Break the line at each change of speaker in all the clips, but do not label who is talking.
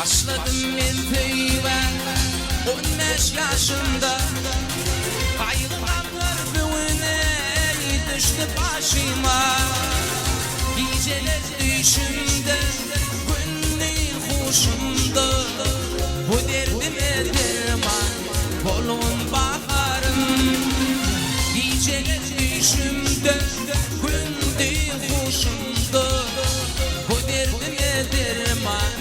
Başladım men teyben 15 yaşında Kaygılar büyüne düştü başıma Geceler düşümde Günlük hoşumda Bu derdime derman Bolun bakarım Geceler düşümde Günlük hoşumda Bu derdime derman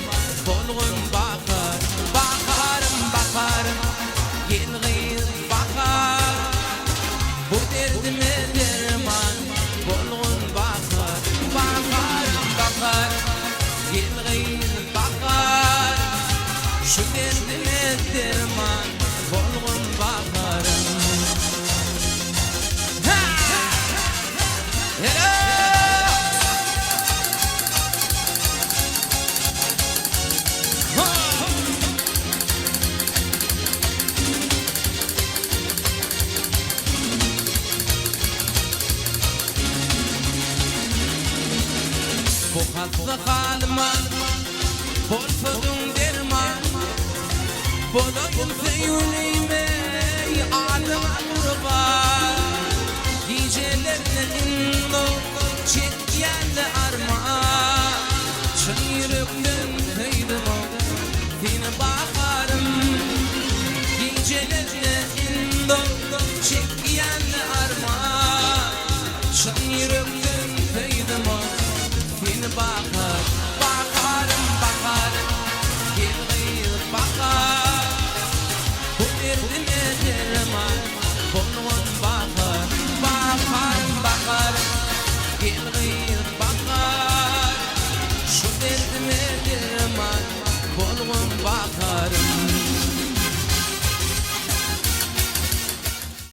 Bolun bakar Bakarım Yelgir bakar Bu derdime derman Bolun bakar Yelgir bakar Şu derdime derman Bolun bakarım Bu hasta halıma Bolfadun derman Bolayım yüreğime Ağlıma kurban Gecelerle inno Çekyenle armağan Çayırıktan kaydım Dine bakarım Gecelerle inno Çekyenle armağan Çayırıktan kaydım Dine bakarım Yelgir bakar Bu derdime derman Bolun bakar Yelgir bakar Şu derdime derman Bolun bakarım